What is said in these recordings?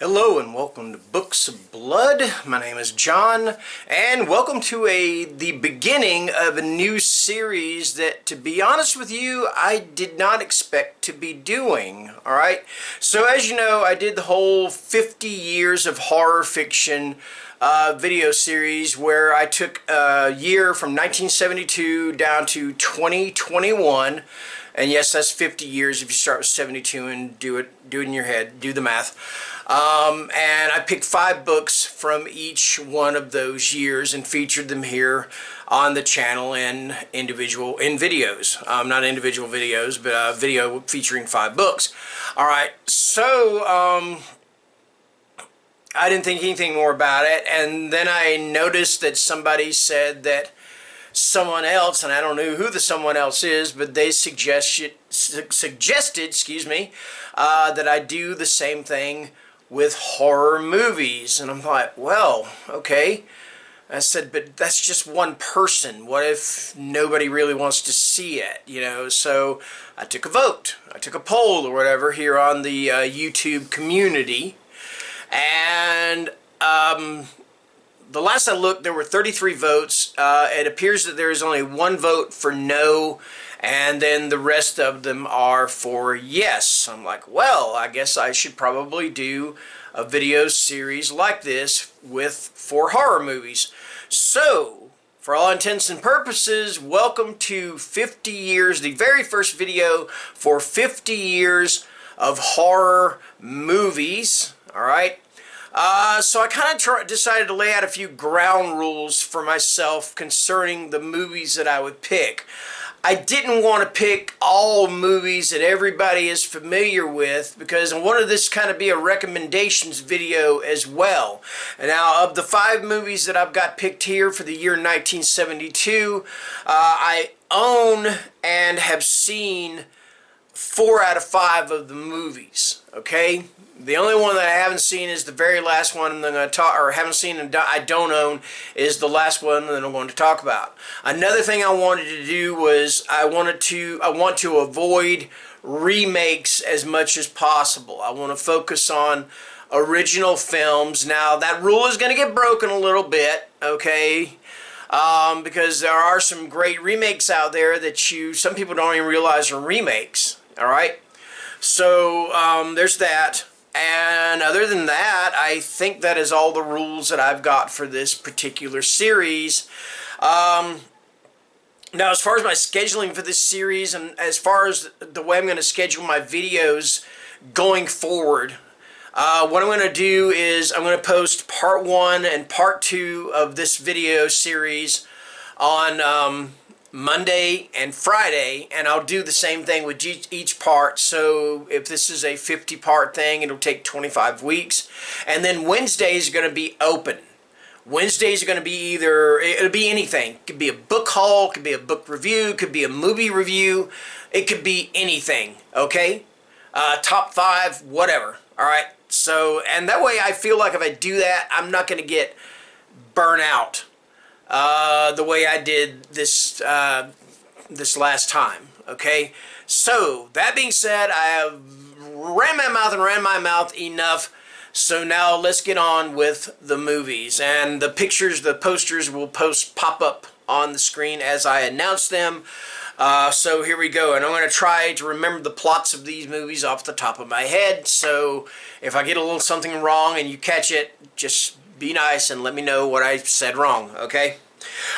Hello and welcome to Books of Blood. My name is John and welcome to the beginning of a new series that, to be honest with you, I did not expect to be doing. Alright, so as you know, I did the whole 50 years of horror fiction video series where I took a year from 1972 down to 2021. And yes, that's 50 years if you start with 72 and do it in your head, do the math. And I picked 5 books from each one of those years and featured them here on the channel in videos. Not individual videos, but a video featuring 5 books. Alright, so I didn't think anything more about it, and then I noticed that somebody said that someone else, and I don't know who the someone else is, but they suggested, that I do the same thing with horror movies. And I'm like, well, okay. I said, but that's just one person. What if nobody really wants to see it, you know? So I took a vote. I took a poll or whatever here on the YouTube community. And the last I looked, there were 33 votes. It appears that there is only 1 vote for no, and then the rest of them are for yes. I'm like, well, I guess I should probably do a video series like this for horror movies. So, for all intents and purposes, welcome to 50 years, the very first video for 50 years of horror movies. Alright? So I kind of decided to lay out a few ground rules for myself concerning the movies that I would pick. I didn't want to pick all movies that everybody is familiar with because I wanted this kind of be a recommendations video as well. And now, of the 5 movies that I've got picked here for the year 1972, I own and have seen 4 out of 5 of the movies, okay? The only one that I haven't seen is the very last one I'm going to talk, or haven't seen and I don't own, is the last one that I'm going to talk about. Another thing I wanted to do was I want to avoid remakes as much as possible. I want to focus on original films. Now that rule is going to get broken a little bit, okay? Because there are some great remakes out there that some people don't even realize are remakes. All right, so there's that. And other than that, I think that is all the rules that I've got for this particular series. Now, as far as my scheduling for this series, and as far as the way I'm going to schedule my videos going forward, what I'm going to do is I'm going to post part 1 and part 2 of this video series on Monday and Friday, and I'll do the same thing with each part. So if this is a 50-part thing, it'll take 25 weeks. And then Wednesdays are going to be open. Wednesdays are going to be it'll be anything. It could be a book haul, it could be a book review, it could be a movie review, it could be anything, okay? Top 5, whatever, alright? So, and that way I feel like if I do that, I'm not going to get burnt out the way I did this last time, okay? So, that being said, I have ran my mouth enough, so now let's get on with the movies. And the pictures, the posters will pop up on the screen as I announce them. So here we go, and I'm going to try to remember the plots of these movies off the top of my head, so if I get a little something wrong and you catch it, just be nice and let me know what I said wrong, okay?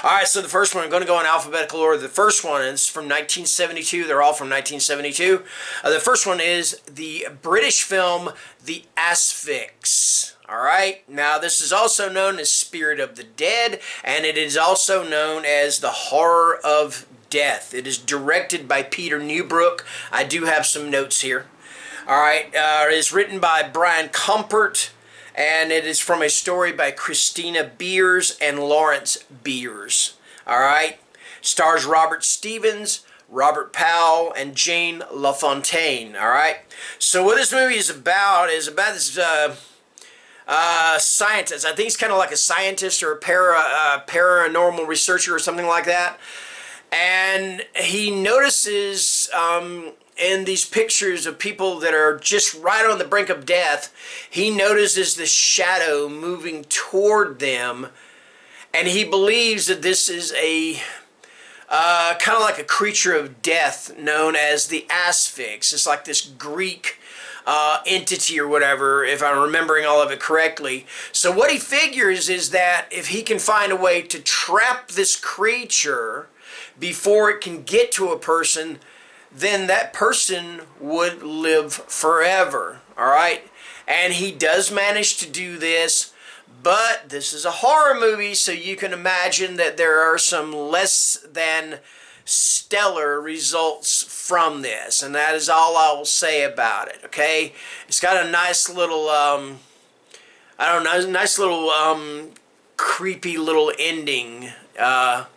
Alright, so the first one, I'm going to go in alphabetical order. The first one is from 1972. They're all from 1972. The first one is the British film The Asphyx. Alright, now this is also known as Spirit of the Dead, and it is also known as The Horror of Death. It is directed by Peter Newbrook. I do have some notes here. Alright, it is written by Brian Compert, and it is from a story by Christina Beers and Lawrence Beers. Alright, stars Robert Stevens, Robert Powell, and Jane LaFontaine. Alright, so what this movie is about this scientist. I think he's kind of like a scientist or a paranormal researcher or something like that. And he notices in these pictures of people that are just right on the brink of death, he notices this shadow moving toward them, and he believes that this is a kind of like a creature of death known as the Asphyx. It's like this Greek entity or whatever, if I'm remembering all of it correctly. So what he figures is that if he can find a way to trap this creature before it can get to a person, then that person would live forever. All right? And he does manage to do this, but this is a horror movie, so you can imagine that there are some less than stellar results from this, and that is all I will say about it. Okay, it's got a nice little I don't know, nice little creepy little ending at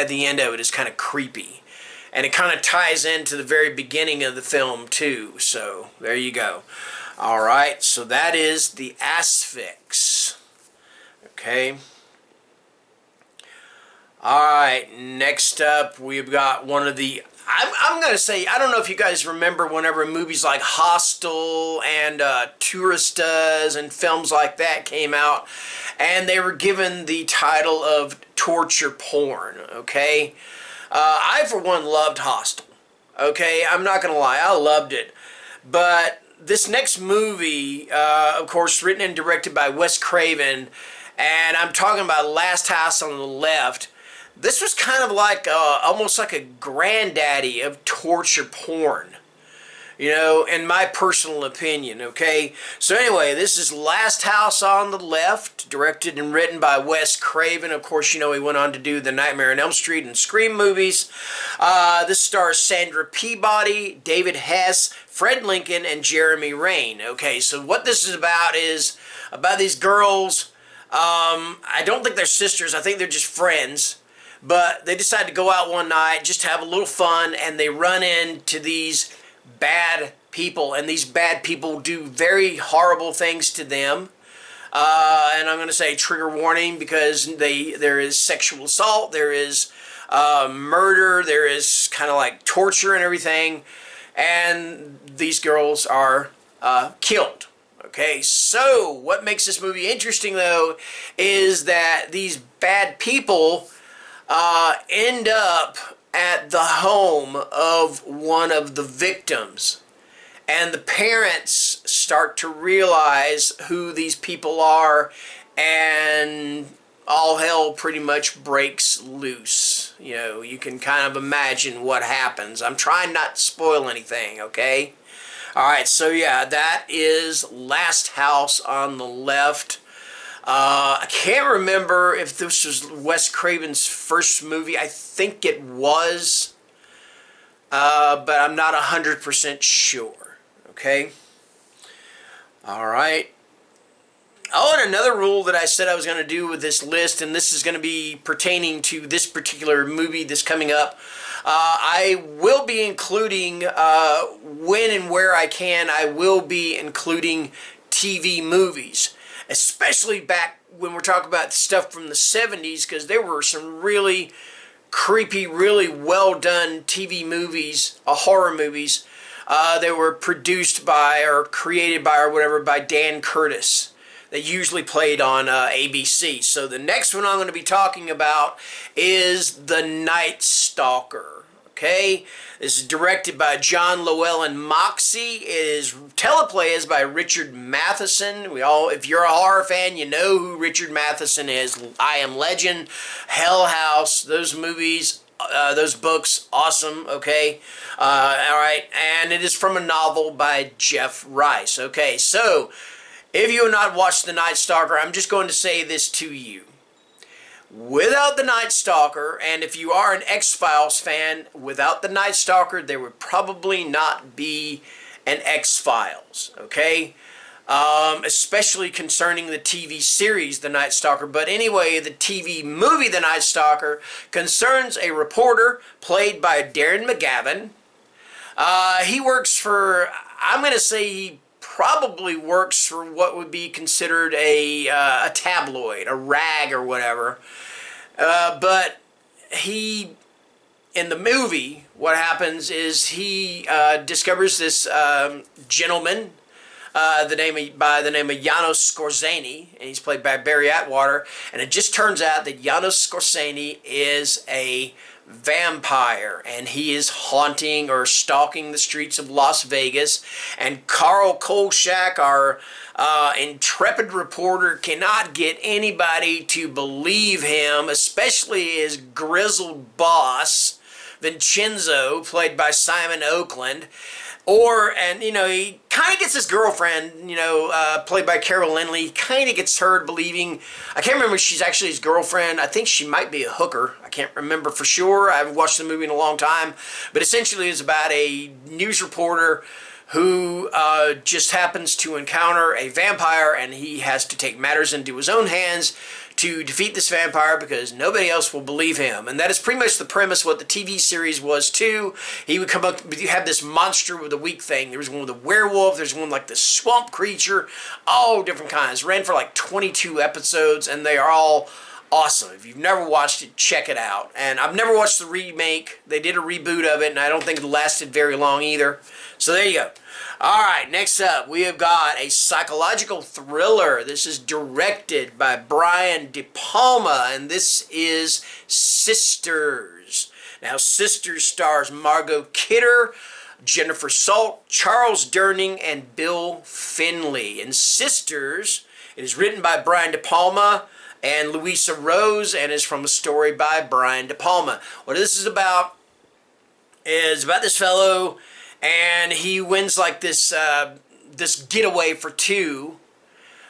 the end of it is kind of creepy, and it kind of ties into the very beginning of the film too. So there you go. All right, so that is the Asphyx. Okay. Alright, next up we've got one of the, I'm going to say, I don't know if you guys remember whenever movies like Hostel and Touristas and films like that came out, and they were given the title of torture porn, okay? I, for one, loved Hostel, okay? I'm not going to lie, I loved it. But this next movie, of course, written and directed by Wes Craven, and I'm talking about Last House on the Left. This was kind of like almost like a granddaddy of torture porn, you know, in my personal opinion, okay? So anyway, this is Last House on the Left, directed and written by Wes Craven. Of course, you know, he went on to do the Nightmare on Elm Street and Scream movies. This stars Sandra Peabody, David Hess, Fred Lincoln, and Jeremy Rain. Okay, so what this is about these girls. I don't think they're sisters. I think they're just friends. But they decide to go out one night, just to have a little fun, and they run into these bad people, and these bad people do very horrible things to them. And I'm going to say trigger warning, because there is sexual assault, there is murder, there is kind of like torture and everything, and these girls are killed. Okay, so what makes this movie interesting, though, is that these bad people end up at the home of one of the victims, and the parents start to realize who these people are, and all hell pretty much breaks loose. You know, you can kind of imagine what happens. I'm trying not to spoil anything, okay? Alright, so yeah, that is Last House on the Left. I can't remember if this was Wes Craven's first movie. I think it was, but I'm not 100% sure. Okay? Alright. Oh, and another rule that I said I was going to do with this list, and this is going to be pertaining to this particular movie that's coming up. I will be including, when and where I can, I will be including TV movies. Especially back when we're talking about stuff from the 70s, because there were some really creepy, really well done TV movies, horror movies, that were produced by or created by or whatever by Dan Curtis. They usually played on ABC. So the next one I'm going to be talking about is The Night Stalker. Okay, this is directed by John Llewellyn Moxey. It is teleplay is by Richard Matheson. If you're a horror fan, you know who Richard Matheson is. I Am Legend, Hell House, those movies, those books, awesome. Okay, all right, and it is from a novel by Jeff Rice. Okay, so if you have not watched The Night Stalker, I'm just going to say this to you. Without The Night Stalker, and if you are an X-Files fan, without The Night Stalker, there would probably not be an X-Files, okay? Especially concerning the TV series The Night Stalker. But anyway, the TV movie The Night Stalker concerns a reporter played by Darren McGavin. He works for, I'm going to say he probably works for what would be considered a tabloid, a rag or whatever. But he in the movie, what happens is he discovers this gentleman by the name of Janos Skorzeny, and he's played by Barry Atwater. And it just turns out that Janos Skorzeny is a vampire, and he is haunting or stalking the streets of Las Vegas. And Carl Kolchak, our intrepid reporter, cannot get anybody to believe him, especially his grizzled boss, Vincenzo, played by Simon Oakland. And he kind of gets his girlfriend, played by Carol Lindley, kind of gets her believing, I can't remember if she's actually his girlfriend. I think she might be a hooker. I can't remember for sure. I haven't watched the movie in a long time. But essentially it's about a news reporter who just happens to encounter a vampire, and he has to take matters into his own hands to defeat this vampire because nobody else will believe him. And that is pretty much the premise what the TV series was too. He would come up, you have this monster with a weak thing. There was one with a werewolf, there's one like this swamp creature, all different kinds. Ran for like 22 episodes, and they are all awesome. If you've never watched it, check it out. And I've never watched the remake. They did a reboot of it, and I don't think it lasted very long either. So there you go. Alright, next up, we have got a psychological thriller. This is directed by Brian De Palma, and this is Sisters. Now, Sisters stars Margot Kidder, Jennifer Salt, Charles Durning, and Bill Finley. And Sisters, it is written by Brian De Palma and Louisa Rose, and is from a story by Brian De Palma. What this is about this fellow, and he wins like this this getaway for two.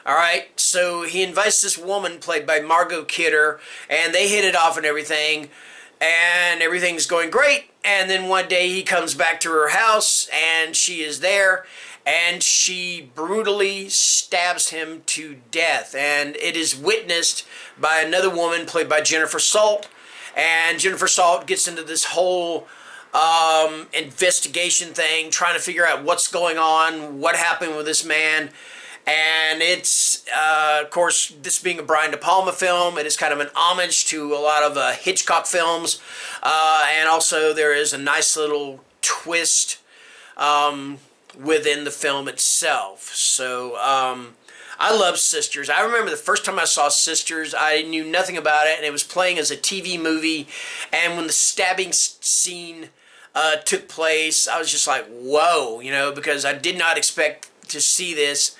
Alright, so he invites this woman played by Margot Kidder, and they hit it off and everything's going great. And then one day he comes back to her house, and she is there, and she brutally stabs him to death. And it is witnessed by another woman played by Jennifer Salt, and Jennifer Salt gets into this whole investigation thing, trying to figure out what's going on, what happened with this man. And it's, of course, this being a Brian De Palma film, it is kind of an homage to a lot of Hitchcock films. And also there is a nice little twist within the film itself. So I love Sisters. I remember the first time I saw Sisters, I knew nothing about it, and it was playing as a TV movie. And when the stabbing scene took place, I was just like, whoa, because I did not expect to see this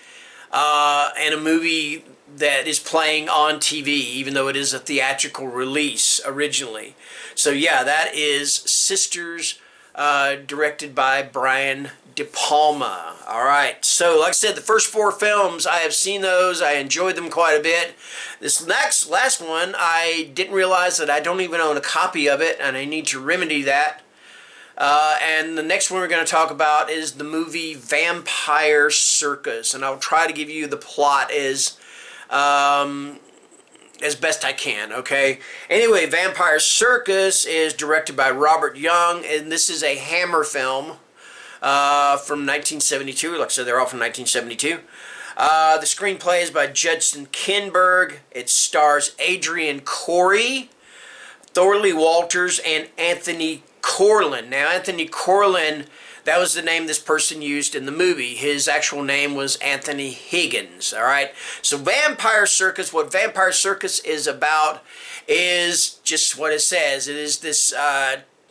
in a movie that is playing on TV, even though it is a theatrical release originally. So yeah, that is Sisters, directed by Brian De Palma. Alright, so like I said, the first four films, I have seen those. I enjoyed them quite a bit. This last one, I didn't realize that I don't even own a copy of it, and I need to remedy that. And the next one we're going to talk about is the movie Vampire Circus, and I'll try to give you the plot as best I can, okay? Anyway, Vampire Circus is directed by Robert Young, and this is a Hammer film from 1972. Like I said, they're all from 1972. The screenplay is by Judson Kinberg. It stars Adrian Corey, Thorley Walters, and Anthony Corlin. Now, Anthony Corlin, that was the name this person used in the movie. His actual name was Anthony Higgins, all right? So Vampire Circus, what Vampire Circus is about is just what it says. It is this,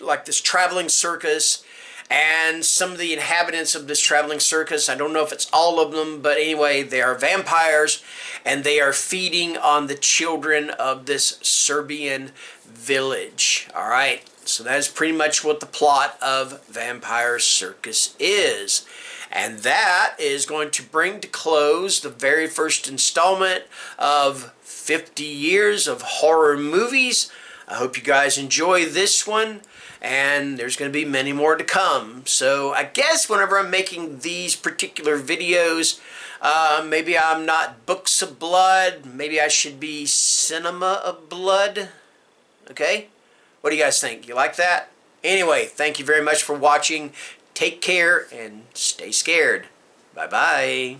like this traveling circus, and some of the inhabitants of this traveling circus, I don't know if it's all of them, but anyway, they are vampires, and they are feeding on the children of this Serbian village, all right? So that is pretty much what the plot of Vampire Circus is. And that is going to bring to close the very first installment of 50 years of horror movies. I hope you guys enjoy this one, and there's going to be many more to come. So I guess whenever I'm making these particular videos, maybe I'm not Books of Blood, maybe I should be Cinema of Blood. Okay? What do you guys think? You like that? Anyway, thank you very much for watching. Take care and stay scared. Bye-bye.